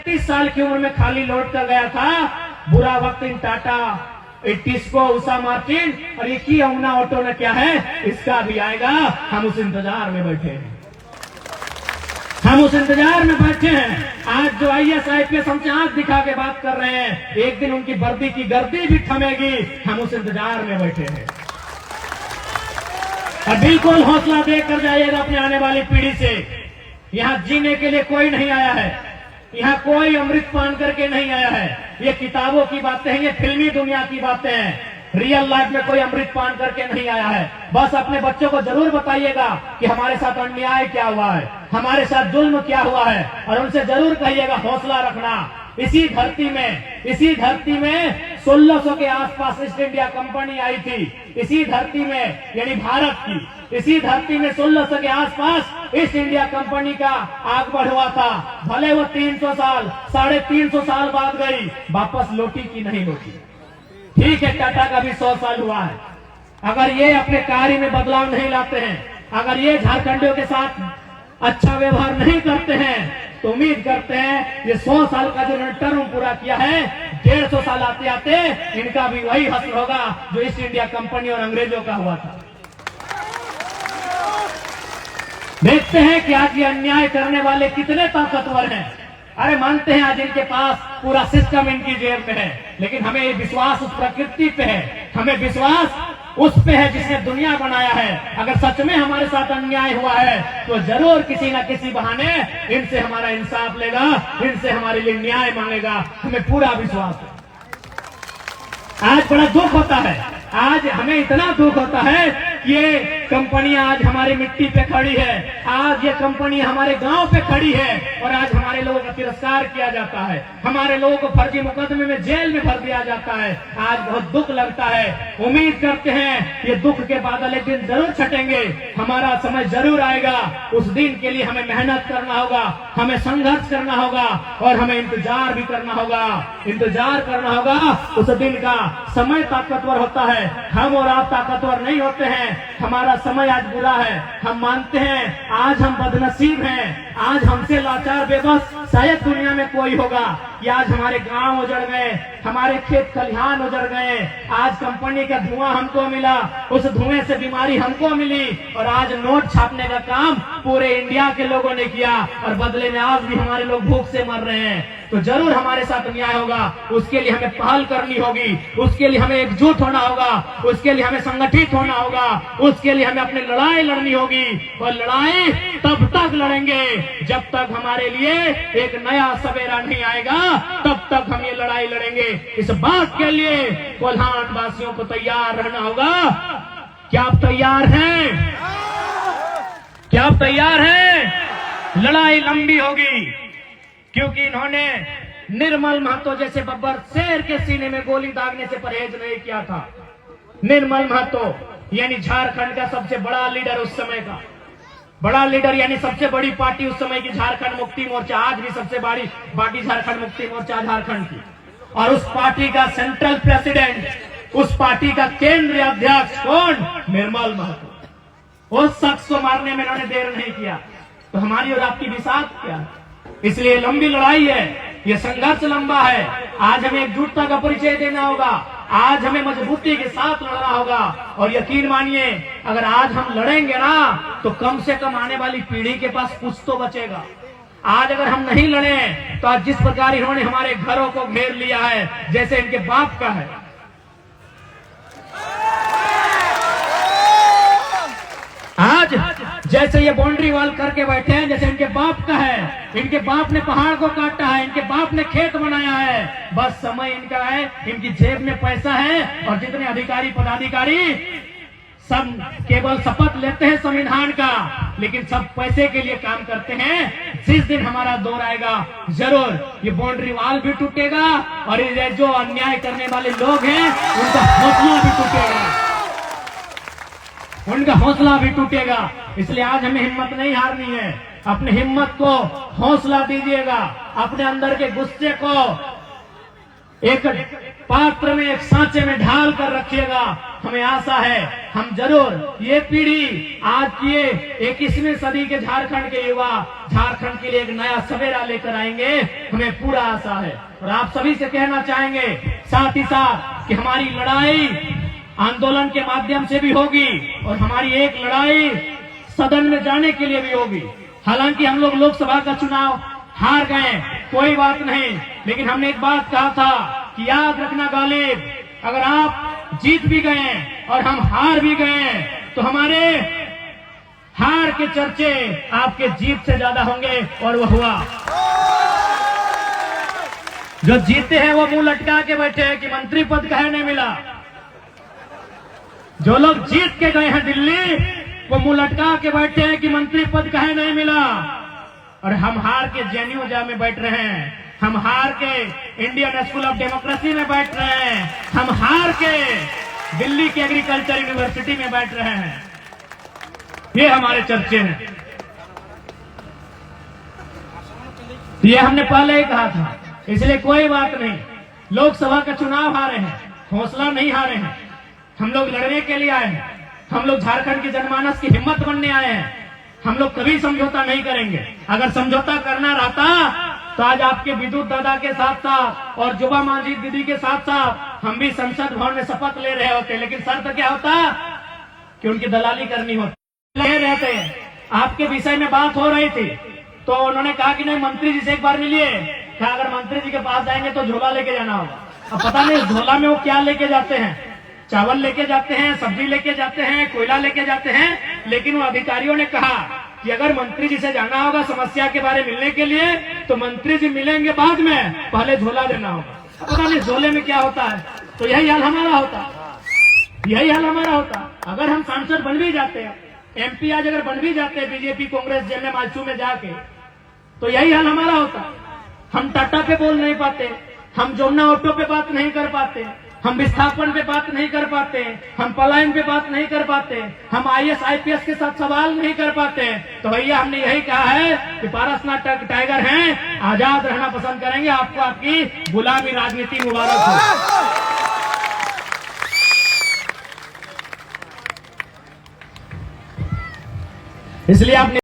31 साल की उम्र में खाली लौट कर गया था। बुरा वक्त इन टाटा, टिस्को, उषा मार्टिन और ये की यमुना ऑटो ने क्या है, इसका भी आएगा। हम उस इंतजार में बैठे हैं, हम उस इंतजार में बैठे हैं। आज जो IAS IPS हमसे आंख दिखा के बात कर रहे हैं, एक दिन उनकी वर्दी की गर्दी भी थमेगी। हम उस इंतजार में बैठे हैं। और बिल्कुल हौसला देकर जाइएगा अपने आने वाली पीढ़ी से। यहाँ जीने के लिए कोई नहीं आया है, यहाँ कोई अमृत पान करके नहीं आया है। ये किताबों की बातें हैं, ये फिल्मी दुनिया की बातें हैं। रियल लाइफ में कोई अमृत पान करके नहीं आया है। बस अपने बच्चों को जरूर बताइएगा कि हमारे साथ अन्याय क्या हुआ है, हमारे साथ जुल्म क्या हुआ है, और उनसे जरूर कहिएगा हौसला रखना। इसी धरती में 1600 के आसपास ईस्ट इंडिया कंपनी आई थी। इसी धरती में, यानी भारत की इसी धरती में 1600 के आसपास ईस्ट इंडिया कंपनी का आगमन हुआ था। भले वो 300 साल 350 साल बाद गई, वापस लौटी की नहीं लौटी। ठीक है, टाटा का भी 100 साल हुआ है। अगर ये अपने कार्य में बदलाव नहीं लाते हैं, अगर ये झारखंडियों के साथ अच्छा व्यवहार नहीं करते हैं, तो उम्मीद करते हैं ये 100 साल का जो टर्म पूरा किया है, 150 साल आते आते इनका भी वही हश्र होगा जो ईस्ट इंडिया कंपनी और अंग्रेजों का हुआ था। देखते हैं कि आज ये अन्याय करने वाले कितने ताकतवर हैं। अरे मानते हैं आज इनके पास पूरा सिस्टम इनकी जेब में है, लेकिन हमें विश्वास उस प्रकृति पे है, हमें विश्वास उस पे है जिसने दुनिया बनाया है। अगर सच में हमारे साथ अन्याय हुआ है तो जरूर किसी न किसी बहाने इनसे हमारा इंसाफ लेगा, इनसे हमारे लिए न्याय मांगेगा, हमें पूरा विश्वास है। आज बड़ा दुख होता है, आज हमें इतना दुख होता है कि ये कंपनियां आज हमारी मिट्टी पे खड़ी है, आज ये कंपनी हमारे गांव पे खड़ी है, और आज हमारे लोगों का तिरस्कार किया जाता है, हमारे लोगों को फर्जी मुकदमे में जेल में भर दिया जाता है। आज बहुत दुख लगता है। उम्मीद करते हैं ये दुख के बादल एक दिन जरूर छटेंगे, हमारा समय जरूर आएगा। उस दिन के लिए हमें मेहनत करना होगा, हमें संघर्ष करना होगा, और हमें इंतजार भी करना होगा, इंतजार करना होगा उस दिन का। समय ताकतवर होता है, हम और आप ताकतवर नहीं होते हैं। हमारा समय आज बुरा है, हम मानते हैं। आज हम बदनसीब हैं, आज हमसे लाचार बेबस शायद दुनिया में कोई होगा कि आज हमारे गांव उजड़ गए, हमारे खेत खलिहान उजड़ गए, आज कंपनी का धुआं हमको मिला, उस धुएं से बीमारी हमको मिली, और आज नोट छापने का काम पूरे इंडिया के लोगों ने किया, और बदले में आज भी हमारे लोग भूख से मर रहे हैं। तो जरूर हमारे साथ न्याय होगा, उसके लिए हमें पहल करनी होगी, उसके लिए हमें एकजुट होना होगा, उसके लिए हमें संगठित होना होगा, उसके लिए हमें अपनी लड़ाई लड़नी होगी। और लड़ाई तब तक लड़ेंगे जब तक हमारे लिए एक नया सवेरा नहीं आएगा, तब तक हम ये लड़ाई लड़ेंगे। इस बात के लिए कोल्हान वासियों को तैयार रहना होगा। क्या आप तैयार हैं? क्या आप तैयार हैं? लड़ाई लंबी होगी, क्योंकि इन्होंने निर्मल महतो जैसे बब्बर शेर के सीने में गोली दागने से परहेज नहीं किया था। निर्मल महतो यानी झारखंड का सबसे बड़ा लीडर, उस समय का बड़ा लीडर, यानी सबसे बड़ी पार्टी उस समय की झारखंड मुक्ति मोर्चा, आज भी सबसे बड़ी पार्टी झारखंड मुक्ति मोर्चा झारखंड की। और उस पार्टी का सेंट्रल प्रेसिडेंट, उस पार्टी का केंद्रीय अध्यक्ष कौन? निर्मल महतो। उस शख्स को मारने में इन्होंने देर नहीं किया। तो हमारी और आपकी भी साथ क्या है? इसलिए लंबी लड़ाई है, ये संघर्ष लंबा है। आज हमें एकजुटता का परिचय देना होगा, आज हमें मजबूती के साथ लड़ना होगा। और यकीन मानिए, अगर आज हम लड़ेंगे ना, तो कम से कम आने वाली पीढ़ी के पास कुछ तो बचेगा। आज अगर हम नहीं लड़े तो आज जिस प्रकार इन्होंने हमारे घरों को घेर लिया है, जैसे इनके बाप का है, आज जैसे ये बाउंड्री वॉल करके बैठे हैं, जैसे इनके बाप का है, इनके बाप ने पहाड़ को काटा है, इनके बाप ने खेत बनाया है, बस समय इनका है, इनकी जेब में पैसा है। और जितने अधिकारी पदाधिकारी सब केवल शपथ लेते हैं संविधान का, लेकिन सब पैसे के लिए काम करते हैं। जिस दिन हमारा दौर आएगा, जरूर ये बाउंड्री वॉल भी टूटेगा, और ये जो अन्याय करने वाले लोग हैं उनका हौसला भी टूटेगा, उनका हौसला भी टूटेगा। इसलिए आज हमें हिम्मत नहीं हारनी है। अपनी हिम्मत को हौसला दीजिएगा, अपने अंदर के गुस्से को एक पात्र में, एक सांचे में ढाल कर रखिएगा। हमें आशा है हम जरूर ये पीढ़ी, आज की 21वीं सदी के झारखंड के युवा झारखंड के लिए एक नया सवेरा लेकर आएंगे, हमें पूरा आशा है। और आप सभी से कहना चाहेंगे साथ ही साथ कि हमारी लड़ाई आंदोलन के माध्यम से भी होगी और हमारी एक लड़ाई सदन में जाने के लिए भी होगी। हालांकि हम लोग लोकसभा का चुनाव हार गए, कोई बात नहीं, लेकिन हमने एक बात कहा था कि याद रखना गालिब, अगर आप जीत भी गए और हम हार भी गए तो हमारे हार के चर्चे आपके जीत से ज्यादा होंगे। और वो हुआ। जो जीते हैं वो मुंह लटका के बैठे हैं कि मंत्री पद काहे नहीं मिला। जो लोग जीत के गए हैं दिल्ली, वो मुंह लटका के बैठे हैं कि मंत्री पद काहे नहीं मिला। और हम हार के जेएनयू में बैठ रहे हैं, हम हार के इंडियन स्कूल ऑफ डेमोक्रेसी में बैठ रहे हैं, हम हार के दिल्ली की एग्रीकल्चर यूनिवर्सिटी में बैठ रहे हैं। ये हमारे चर्चे हैं। ये हमने पहले ही कहा था, इसलिए कोई बात नहीं। लोकसभा का चुनाव हारे हैं, हौसला नहीं हारे हैं। हम लोग लड़ने के लिए आए हैं, हम लोग झारखंड की जनमानस की हिम्मत बनने आए हैं। हम लोग कभी समझौता नहीं करेंगे। अगर समझौता करना रहता तो आज आपके विद्युत दादा के साथ साथ और जुबा मांझी दीदी के साथ साथ हम भी संसद भवन में शपथ ले रहे होते। लेकिन शर्त क्या होता कि उनकी दलाली करनी होती। ले रहते आपके विषय में बात हो रही थी तो उन्होंने कहा कि नहीं मंत्री जी से एक बार मिलिए। क्या अगर मंत्री जी के पास जाएंगे तो झोला लेके जाना होगा। अब पता नहीं झोला में वो क्या लेके जाते हैं, चावल लेके जाते हैं, सब्जी लेके जाते हैं, कोयला लेके जाते हैं। लेकिन वो अधिकारियों ने कहा कि अगर मंत्री जी से जाना होगा समस्या के बारे में मिलने के लिए तो मंत्री जी मिलेंगे बाद में, पहले झोला देना होगा। पता नहीं झोले में क्या होता है। तो यही हाल हमारा होता, यही हाल हमारा होता। अगर हम सांसद बन भी जाते हैं, एमपी आज अगर बन भी जाते हैं बीजेपी कांग्रेस जेल माचू में जाके, तो यही हाल हमारा होता। हम टाटा पे बोल नहीं पाते, हम जोमना ऑटो पे बात नहीं कर पाते, हम विस्थापन पे बात नहीं कर पाते, हम पलायन पे बात नहीं कर पाते, हम आईएएस आईपीएस के साथ सवाल नहीं कर पाते। तो भैया हमने यही कहा है कि पारसनाथ टाइगर हैं, आजाद रहना पसंद करेंगे। आपको आपकी गुलामी राजनीति मुबारक हो। इसलिए आपने